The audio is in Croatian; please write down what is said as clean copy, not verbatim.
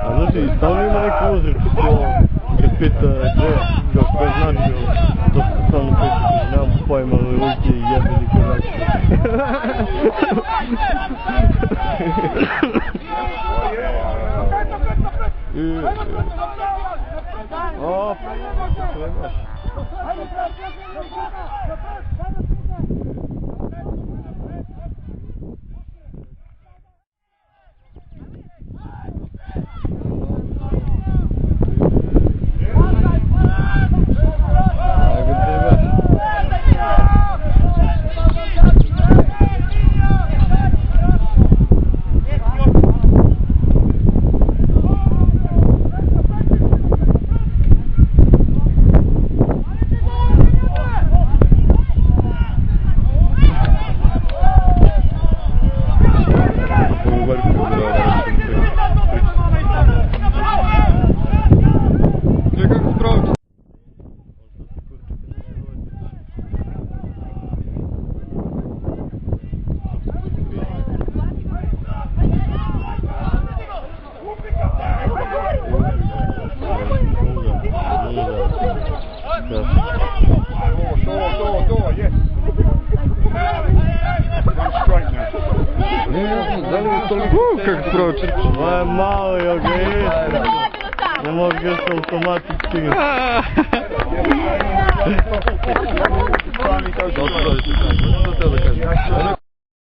A znači, stalno ima neki uzrok, kad pita gdje, kako je znaš, to stalno pita, nemam pojma, ali uvijek je jebeni korak. O, trebaš. Как спрочить? Moje malo je ogriješeno. Ne možeš ga se automatski. Što te da kažem?